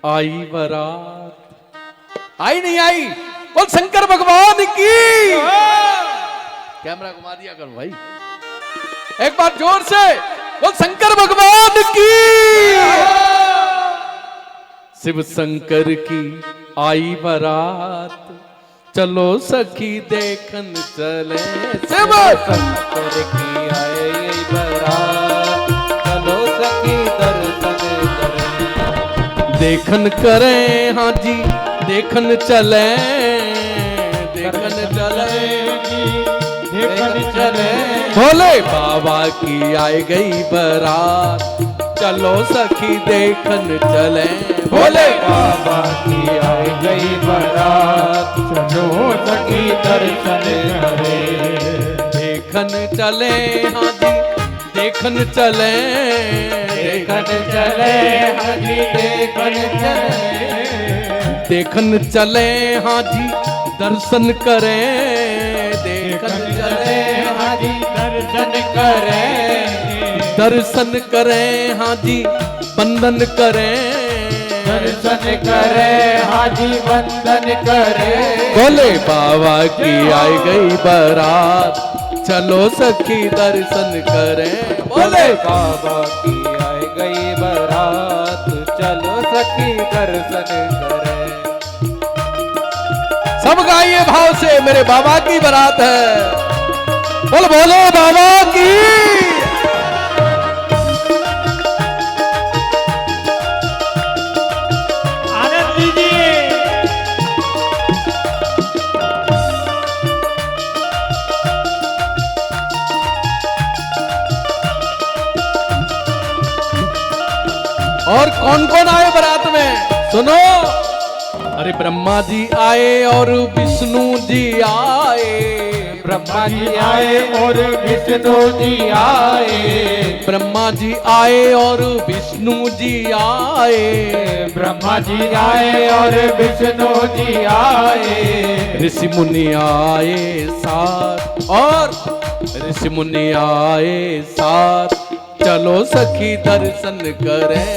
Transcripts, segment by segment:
आई बारात, आई नहीं आई, बोल शंकर भगवान की। कैमरा घुमा दिया करो भाई, एक बार जोर से बोल शंकर भगवान की। शिव शंकर की आई बारात, चलो सखी देखन चले। शिव शंकर की आई बारात, चलो सखी दर्शन करें। देखन करें हाँ जी, देखन चले, देखन चले, देखन चले। भोले बाबा की आई गई बारात, चलो सखी देखन चले। भोले बाबा की आई गई बारात, चलो सखी दर्शन करें। देखन चले हाँ जी, देखन चले, देखन चले हाँ जी, देखन चले। देखन चले हाँ जी, दर्शन करें। देखन चले हाँ जी, दर्शन करें। दर्शन करें हाँ जी, बंदन करें। दर्शन करें हाँ जी, वंदन करें। भोले बाबा की आई गई बारात, चलो सखी दर्शन करें। भोले बाबा की आई गई बारात, चलो सखी दर्शन करें। सब गाइए भाव से, मेरे बाबा की बारात है, बोल भोले बाबा की। आनंद लीजिए। और कौन कौन आए बारात में सुनो। अरे ब्रह्मा जी आए और विष्णु जी आए। ब्रह्मा जी आए और विष्णु जी आए। ब्रह्मा जी आए और विष्णु जी आए। ब्रह्मा जी आए और विष्णु जी आए। ऋषि मुनि आए साथ, और ऋषि मुनि आए साथ, चलो सखी दर्शन करें।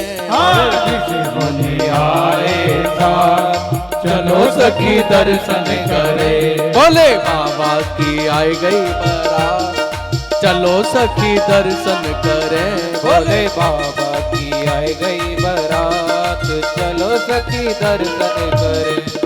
ऋषि मुनि आए साथ, चलो सखी दर्शन करें। भोले बाबा की आई गई बारात, चलो सखी दर्शन करें। भोले बाबा की आई गई बारात, चलो सखी दर्शन करें।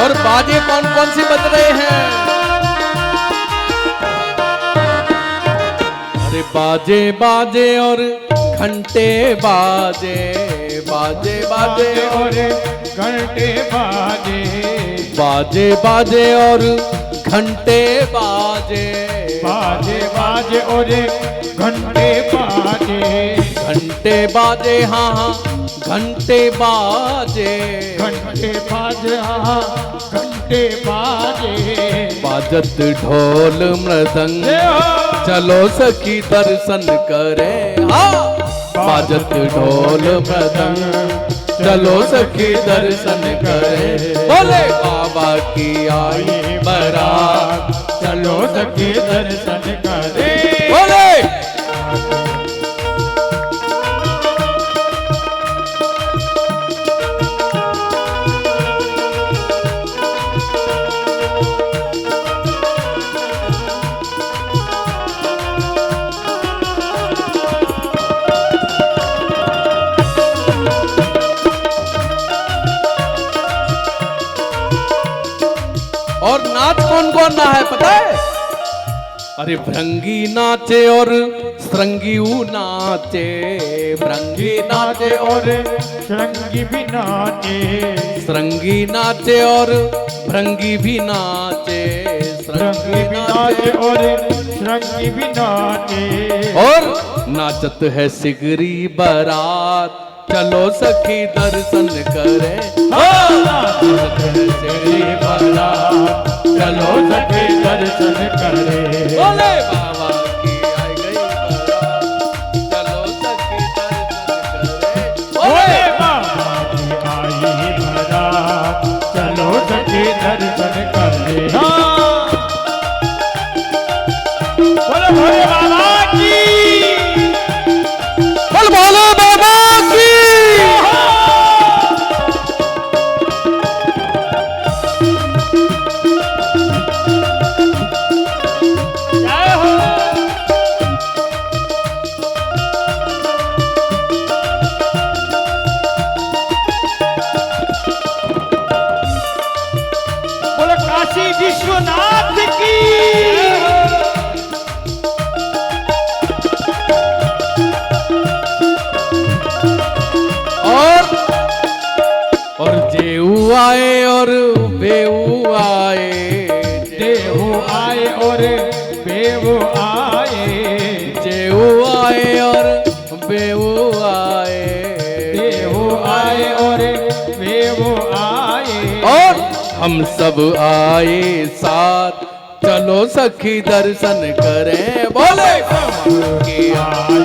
और बाजे कौन कौन सी बज रहे हैं। अरे बाजे बाजे और घंटे बाजे, बाजे बाजे और घंटे बाजे। बाजे बाजे और घंटे बाजे। बाजे बाजे और घंटे बाजे। घंटे बाजे हाँ हाँ, घंटे बाजे। घंटे बाजे हाँ, घंटे बाजे। बाजत ढोल मृदंग, चलो सखी दर्शन करें। हाँ बाजत ढोल मृदंग, चलो सखी दर्शन करें। भोले बाबा की आई बारात, चलो सखी दर्शन करें। भोले। और नाच कौन कौन ना है पता है। अरे भृंगी नाचे और श्रृंगी नाचे। भृंगी नाचे और श्रृंगी भी नाचे। श्रृंगी नाचे और भृंगी भी नाचे। श्रृंगी भी नाचे और श्रृंगी भी नाचे। और नाचत है सिगरी बारात, चलो सखी दर्शन करें। नाचत है सिगरी बारात, चलो सखी दर्शन करे। बोले बाबा की आई गई बारात, चलो सखी दर्शन करें। बोले बाबा की आई बारात, चलो सखी दर्शन करे। बोले भोले बाबा की, बोल भोले बाबा की। जय हो। बोले काशी विश्वनाथ की। और जेऊ आए और बेऊ आए, देव आए और बेव आए। जेऊ आए और बेऊ आए, देव आए और बेव आए। और हम सब आए साथ, चलो सखी दर्शन करें। बोले की आए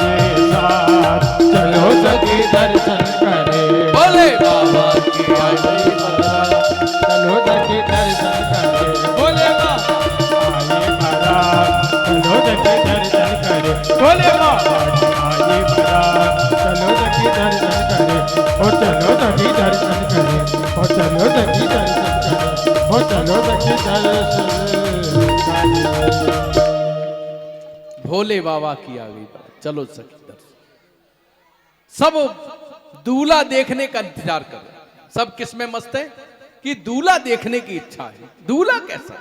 साथ, चलो सखी दर्शन करे। बोले बाबा की आई गई बारात, चलो सखी दर्शन करे। बोले बाबा आए बारात, चलो सखी दर्शन करे। बोले बाबा की आए बारात, चलो सखी दर्शन करे। और चलो सखी दर्शन करे। और चलो सखी दर्शन करे। और चलो सखी दर्शन करे। भोले बाबा की आ गई बारात, चलो सखी दर्शन। सब दूल्हा देखने का इंतजार कर रहे हैं। सब किस में मस्त है कि दूल्हा देखने की इच्छा है। दूल्हा कैसा,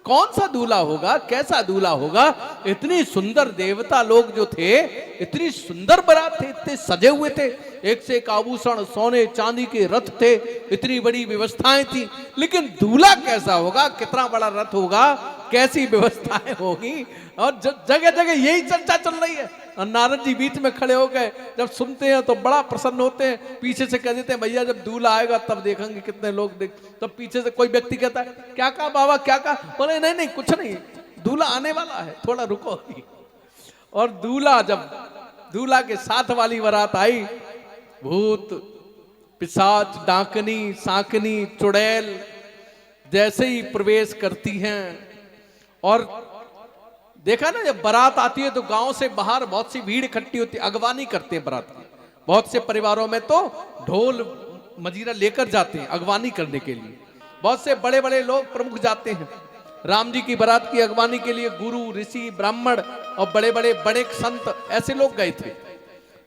कौन सा दूल्हा होगा, कैसा दूल्हा होगा। इतनी सुंदर देवता लोग जो थे, इतनी सुंदर बारात थे, इतने सजे हुए थे, एक से एक आभूषण, सोने चांदी के रथ थे, इतनी बड़ी व्यवस्थाएं थी। लेकिन दूल्हा कैसा होगा, कितना बड़ा रथ होगा, कैसी व्यवस्थाएं होगी। और जगह जगह यही चर्चा चल रही है। और नारद जी बीच में खड़े हो गए, जब सुनते हैं तो बड़ा प्रसन्न होते हैं। पीछे से कह देते हैं भैया जब दूल्हा आएगा तब देखेंगे कितने लोग देख। तब पीछे से कोई व्यक्ति कहता है क्या कहा बाबा, क्या कहा। बोले नहीं नहीं कुछ नहीं, दूल्हा आने वाला है, थोड़ा रुको। और दूल्हा, जब दूल्हा के साथ वाली बारात आई, भूत पिशाच डाकनी सांकनी चुड़ैल जैसे ही प्रवेश करती हैं। और देखा ना, जब बारात आती है तो गांव से बाहर बहुत सी भीड़ इकट्ठी होती है, अगवानी करते हैं बारात की। बहुत से परिवारों में तो ढोल मजीरा लेकर जाते हैं अगवानी करने के लिए। बहुत से बड़े बड़े लोग प्रमुख जाते हैं। राम जी की बारात की अगवानी के लिए गुरु ऋषि ब्राह्मण और बड़े बड़े बड़े संत ऐसे लोग गए थे।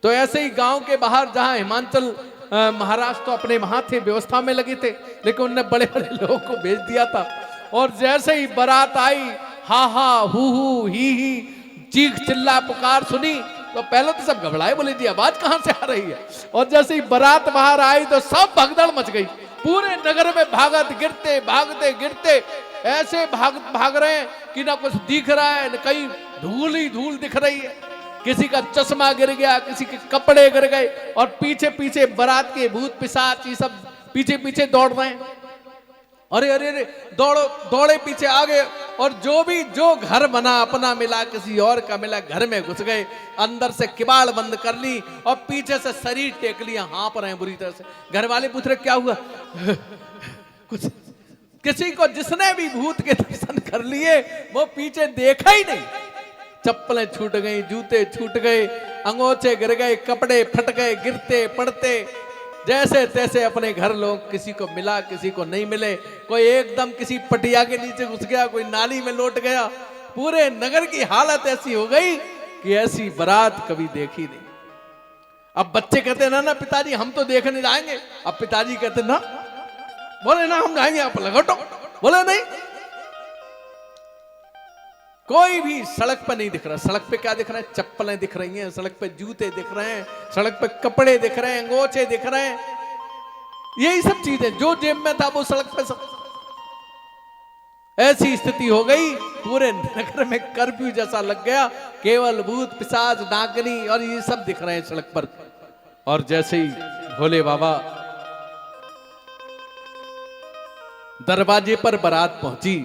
तो ऐसे ही गांव के बाहर जहां हिमाचल महाराष्ट्र तो अपने वहां थे, व्यवस्था में लगे थे, लेकिन उनने बड़े बड़े लोगों को भेज दिया था। और जैसे ही बारात आई, हा हा हु ही चीख चिल्ला पुकार सुनी, तो पहले तो सब घबराए, बोले जी आवाज कहां से आ रही है। और जैसे ही बारात बाहर आई तो सब भगदड़ मच गई। पूरे नगर में भागत गिरते भागते गिरते ऐसे भाग रहे हैं कि ना कुछ दिख रहा है, न कहीं धूल ही धूल दिख रही है। किसी का चश्मा गिर गया, किसी के कपड़े गिर गए, और पीछे पीछे बारात के भूत पिशाच ये सब पीछे पीछे दौड़ रहे हैं। अरे अरे अरे दौड़े पीछे आ गए। और जो घर बना अपना मिला, किसी और का मिला, घर में घुस गए, अंदर से किबाड़ बंद कर ली और पीछे से शरीर टेक लिया, हाँप रहे हैं बुरी तरह से। घर वाले पूछ रहे क्या हुआ। कुछ किसी को जिसने भी भूत के दर्शन कर लिए वो पीछे देखा ही नहीं। चप्पलें छूट गई, जूते छूट गए, अंगोछे गिर गए, कपड़े फट गए, गिरते पड़ते जैसे तैसे अपने घर लोग, किसी को मिला किसी को नहीं मिले। कोई एकदम किसी पटिया के नीचे घुस गया, कोई नाली में लौट गया। पूरे नगर की हालत ऐसी हो गई कि ऐसी बारात कभी देखी नहीं। अब बच्चे कहते ना ना पिताजी हम तो देखने जाएंगे। अब पिताजी कहते ना, बोले ना हम जाएंगे, आप लगटो। बोले नहीं, कोई भी सड़क पर नहीं दिख रहा। सड़क पे क्या दिख रहा है? चप्पलें दिख रही हैं, सड़क पे जूते दिख रहे हैं, सड़क पे कपड़े दिख रहे हैं, अंगोछे दिख रहे हैं। यही सब चीजें जो जेब में था वो सड़क पे सब। ऐसी स्थिति हो गई, पूरे नगर में कर्फ्यू जैसा लग गया, केवल भूत पिशाच नागनी और ये सब दिख रहे हैं सड़क पर। और जैसे ही भोले बाबा दरवाजे पर बारात पहुंची,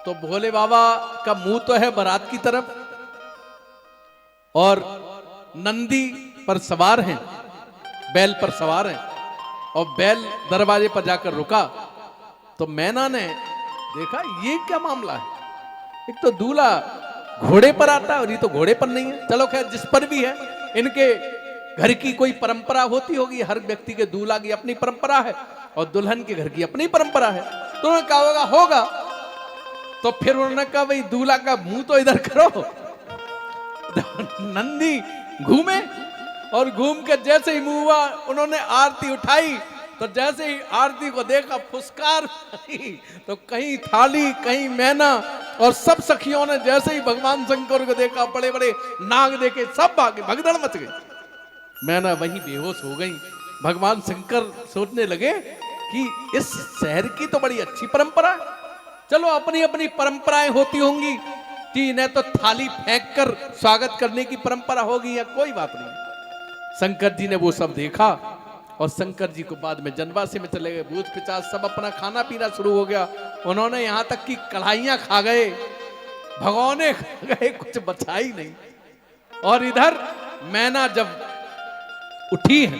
तो भोले बाबा का मुंह तो है बारात की तरफ, और नंदी पर सवार हैं, बैल पर सवार हैं, और बैल दरवाजे पर जाकर रुका। तो मैना ने देखा ये क्या मामला है, एक तो दूल्हा घोड़े पर आता है और ये तो घोड़े पर नहीं है। चलो खैर जिस पर भी है, इनके घर की कोई परंपरा होती होगी, हर व्यक्ति के दूल्हा की अपनी परंपरा है और दुल्हन के घर की अपनी परंपरा है। तो उन्होंने कहा होगा। तो फिर उन्होंने कहा भाई दूल्हा का मुंह तो इधर करो। नंदी घूमे और घूम के जैसे ही मुंह हुआ, उन्होंने आरती उठाई, तो जैसे ही आरती को देखा फुसकार तो कहीं थाली कहीं मैना, और सब सखियों ने जैसे ही भगवान शंकर को देखा, बड़े बड़े नाग देखे, सब भागे, भगदड़ मच गई। मैना वहीं बेहोश हो गई। भगवान शंकर सोचने लगे कि इस शहर की तो बड़ी अच्छी परंपरा है, चलो अपनी अपनी परंपराएं होती होंगी कि इन्हें तो थाली फेंक कर स्वागत करने की परंपरा होगी या कोई बात नहीं। शंकर जी ने वो सब देखा और शंकर जी को बाद में जनवासी में चले गए। भूत पिशाच सब अपना खाना पीना शुरू हो गया। उन्होंने यहां तक कि कढ़ाइयां खा गए, भगोने खा गए, कुछ बचा ही नहीं। और इधर मैना जब उठी है,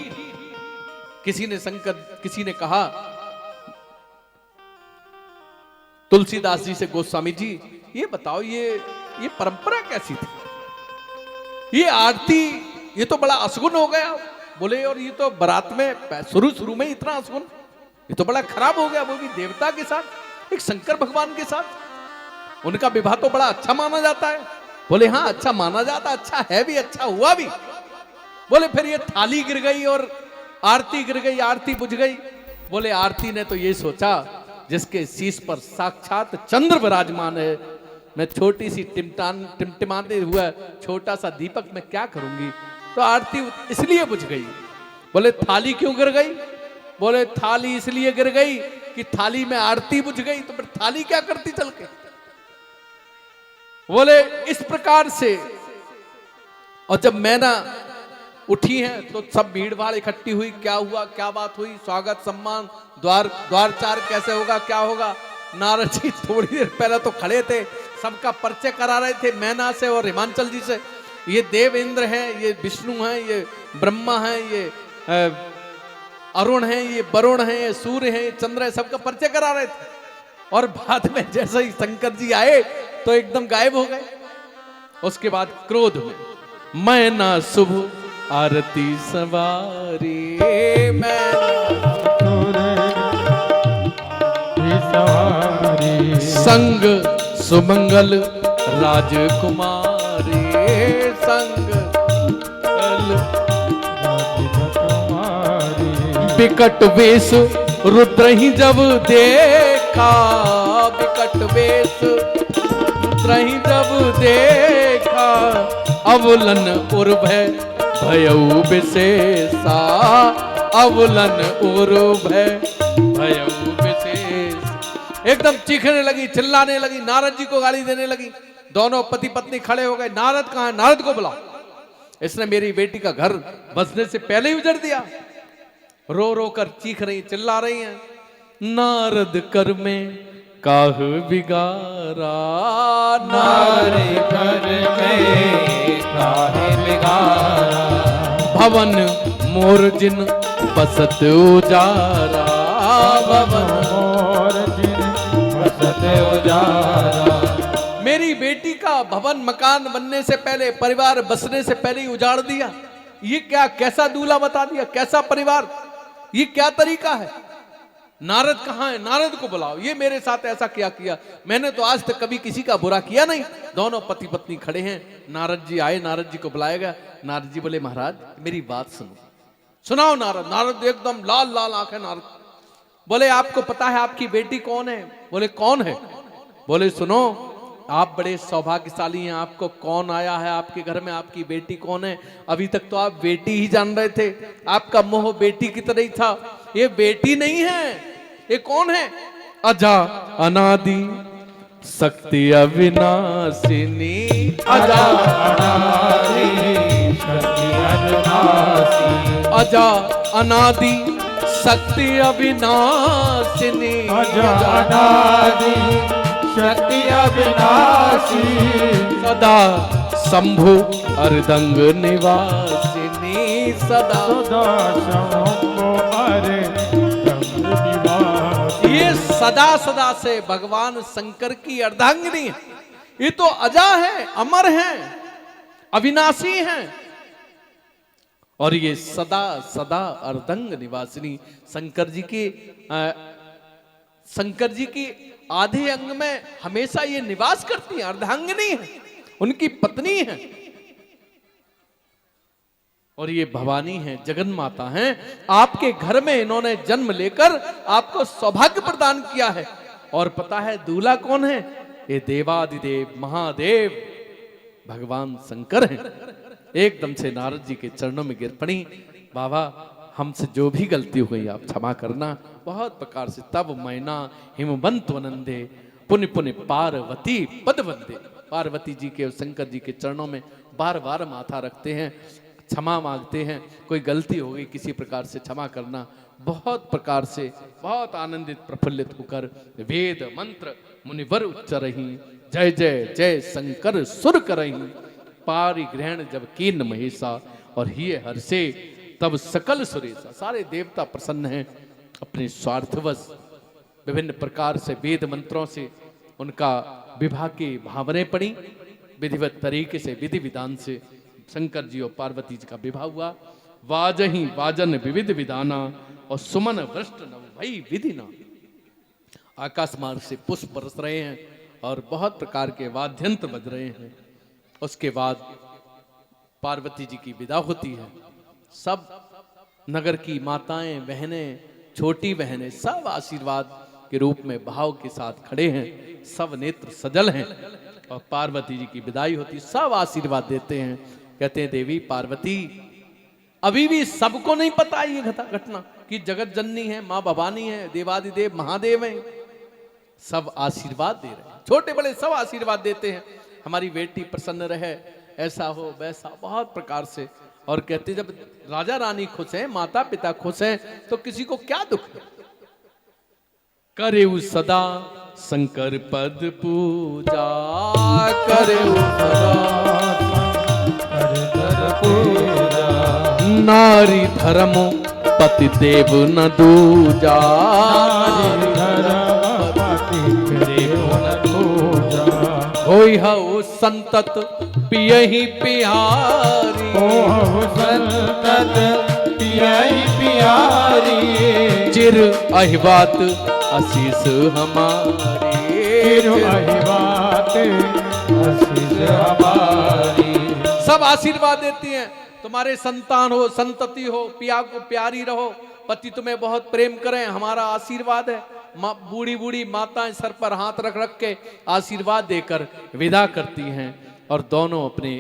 किसी ने कहा तुलसीदास जी से, गोस्वामी जी ये बताओ ये परंपरा कैसी थी, ये आरती ये तो बड़ा असगुन हो गया। बोले और ये तो बारात में शुरू में इतना असगुन, ये तो बड़ा खराब हो गया, वो भी देवता के साथ, एक शंकर भगवान के साथ। उनका विवाह तो बड़ा अच्छा माना जाता है। बोले हाँ अच्छा माना जाता, अच्छा है भी, अच्छा हुआ भी। बोले फिर ये थाली गिर गई और आरती गिर गई, आरती बुझ गई। बोले आरती ने तो ये सोचा जिसके शीश पर साक्षात चंद्र विराजमान है, मैं छोटी सी टिमटिमाते हुआ छोटा सा दीपक में क्या करूंगी, तो आरती इसलिए बुझ गई। बोले थाली क्यों गिर गई? बोले थाली इसलिए गिर गई कि थाली में आरती बुझ गई, तो फिर थाली क्या करती चल के। बोले इस प्रकार से। और जब मैना उठी है तो सब भीड़ भाड़ इकट्ठी हुई, क्या हुआ, क्या बात हुई, स्वागत सम्मान, द्वारचार कैसे होगा, क्या होगा। नारद जी थोड़ी देर पहले तो खड़े थे, सबका परिचय करा रहे थे मैना से और हिमांचल जी से। ये देव इंद्र हैं, ये विष्णु हैं, ये ब्रह्मा हैं, ये अरुण हैं, ये वरुण हैं, ये सूर्य हैं, ये चंद्र है, सबका परिचय करा रहे थे। और बाद में जैसे ही शंकर जी आए तो एकदम गायब हो गए। उसके बाद क्रोध में मैना शुभ आरती सवारी, संग सुमंगल राजकुमारी, संग विकट वेश रुद्र ही जब देखा, विकट वेश रुद्र ही जब देखा, अवलन उर्भय भयउ विशेषा, अवलन उर्भय भयउ विशेष। एकदम चीखने लगी, चिल्लाने लगी, नारद जी को गाली देने लगी। दोनों पति पत्नी खड़े हो गए। नारद कहाँ है? नारद को बुलाओ, इसने मेरी बेटी का घर बसने से पहले ही उजड़ दिया। रो रो कर चीख रही, चिल्ला रही हैं। नारद कर में काह बिगारा, नारद कर में काहे बिगारा, भवन मोर जिन बसत उजारा, भवन मोर जिन बसत उजारा। मेरी बेटी का भवन मकान बनने से पहले, परिवार बसने से पहले ही उजाड़ दिया। ये क्या, कैसा दूल्हा बता दिया, कैसा परिवार, ये क्या तरीका है। नारद कहाँ है? नारद को बुलाओ, ये मेरे साथ ऐसा क्या किया, मैंने तो आज तक कभी किसी का बुरा किया नहीं। दोनों पति पत्नी खड़े हैं। नारद जी आए, नारद जी को बुलाया गया। नारद जी बोले महाराज मेरी बात सुनो। सुनाओ नारद। नारद एकदम लाल लाल आंखें। नारद बोले आपको पता है आपकी बेटी कौन है? बोले कौन है? बोले सुनो, आप बड़े सौभाग्यशाली हैं, आपको कौन आया है आपके घर में, आपकी बेटी कौन है। अभी तक तो आप बेटी ही जान रहे थे, आपका मोह बेटी की तरह ही था। ये बेटी नहीं है, ये कौन है? अजा अनादि शक्ति अविनाशिनी, अजा अनादि शक्ति अविनाशी, अजा अनादि शक्ति अविनाशिनी, अजा अनादि शक्ति अविनाशी, सदा शंभु अर्दंग निवासिनी, सदा सदा शंभो अर्दंग निवासी। ये सदा सदा से भगवान शंकर की अर्धांगिनी है। ये तो अजा है, अमर है, अविनाशी है, और ये सदा सदा अर्धंग निवासिनी शंकर जी की आधे अंग में हमेशा ये निवास करती है, अर्धांगिनी है, उनकी पत्नी है। और ये भवानी है, जगन माता है। आपके घर में इन्होंने जन्म लेकर आपको सौभाग्य प्रदान किया है। और पता है दूल्हा कौन है? ये देवादिदेव महादेव भगवान शंकर हैं। एकदम से नारद जी के चरणों में गिर पड़ी, बाबा हमसे जो भी गलती हो गई आप क्षमा करना। बहुत प्रकार से तब मैना हिमवंत वनंदे पुण्य पुण्य पार्वती पद वंदे। पार्वती जी के और शंकर जी के चरणों में बार बार माथा रखते हैं, क्षमा मांगते हैं। कोई गलती हो गई किसी प्रकार से क्षमा करना। बहुत प्रकार से बहुत आनंदित प्रफुल्लित होकर वेद मंत्र मुनिवर उच्चरहि, जय जय जय शंकर सुर करहि। पारि ग्रहण जब कीन महेशा और हिय हर्षे तब सकल सुरेशा। सारे देवता प्रसन्न हैं। अपने स्वार्थवश विभिन्न प्रकार से वेद मंत्रों से उनका विवाह की भावनाएं पड़ी। विधिवत तरीके से विधि विधान से शंकर जी और पार्वती जी का विवाह हुआ। वाजहि वाजन विविध विधाना और सुमन वृष्ट नव भई विधिना। आकाश मार्ग से पुष्प बरस रहे हैं और बहुत प्रकार के वाद्यंत्र बज रहे हैं। उसके बाद पार्वती जी की विदा होती है। सब नगर की माताएं बहनें छोटी बहनें सब आशीर्वाद के रूप में भाव के साथ खड़े हैं। सब नेत्र सजल हैं और पार्वती जी की विदाई होती। सब आशीर्वाद देते हैं, कहते हैं देवी पार्वती अभी भी सबको नहीं पता ये घटना कि जगत जननी है, माँ भवानी है, देवादिदेव महादेव हैं। सब आशीर्वाद दे रहे हैं, छोटे बड़े सब आशीर्वाद देते हैं, हमारी बेटी प्रसन्न रहे, ऐसा हो वैसा, बहुत प्रकार से। और कहते जब राजा रानी खुश हैं, माता पिता खुश हैं, तो किसी को क्या दुख है। करेउ सदा शंकर पद पूजा, करेउ नारी धर्म पति देव न दूजा, होई हऊ संतत पियहि प्यारी, संतत पियहि प्यारी, चिर अहिबात आशीष हमारी, चिर अहिबात आशीष हमारी। सब आशीर्वाद देती हैं, तुम्हारे संतान हो, संतति हो, पिया को प्यारी रहो, पति तुम्हें बहुत प्रेम करें, हमारा आशीर्वाद है। बूढ़ी बूढ़ी माताएं सर पर हाथ रख रख के आशीर्वाद देकर विदा करती हैं। और दोनों अपने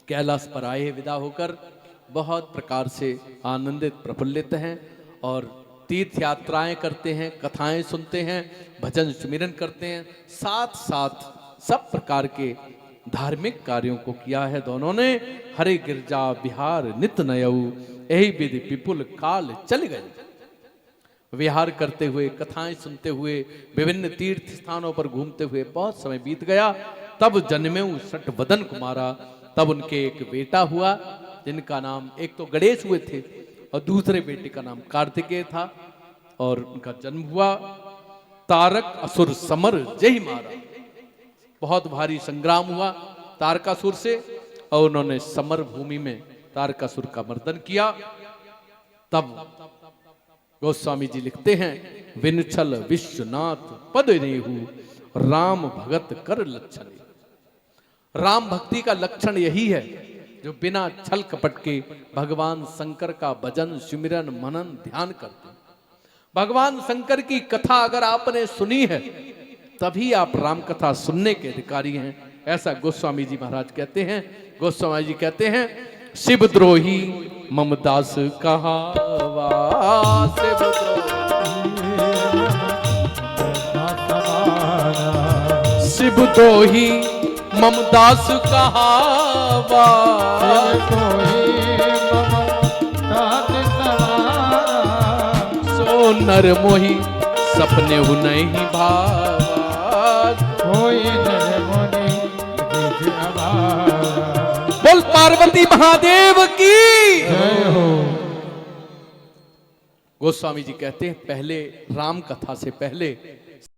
कैलाश पर आए विदा होकर बहुत प्रकार से आनंदित प्रफुल्लित हैं और तीर्थ यात्राएं करते हैं, कथाएं सुनते हैं, भजन सुमिरन करते हैं। साथ साथ सब प्रकार के धार्मिक कार्यों को किया है दोनों ने। हरे गिरजा विहार नित नयऊ, यही विधि विपुल काल चल गए। विहार करते हुए, कथाएं सुनते हुए, विभिन्न तीर्थ स्थानों पर घूमते हुए बहुत समय बीत गया। तब जन्मेऊ सठ वदन कुमारा, तब उनके एक बेटा हुआ जिनका नाम, एक तो गणेश हुए थे और दूसरे बेटे का नाम कार्तिकेय था। और उनका जन्म हुआ। तारक असुर समर जय मारा, बहुत भारी संग्राम हुआ तारकासुर से और उन्होंने समर भूमि में तारकासुर का मर्दन किया। तब गोस्वामी जी लिखते हैं, विनछल विश्वनाथ पद रेहू, राम भगत कर लक्षण। राम भक्ति का लक्षण यही है जो बिना छल कपट के भगवान शंकर का भजन सुमिरन मनन ध्यान करते हैं। भगवान शंकर की कथा अगर आपने सुनी है तभी आप राम कथा सुनने के अधिकारी हैं, ऐसा गोस्वामी जी महाराज कहते हैं। गोस्वामी जी कहते हैं, शिवद्रोही ममदास कहावा, शिवद्रोही तो ही ममदास कहावा, सो नर मोही सपने हु नहीं भावा। बोल पार्वती महादेव की। गोस्वामी जी कहते हैं पहले राम कथा से पहले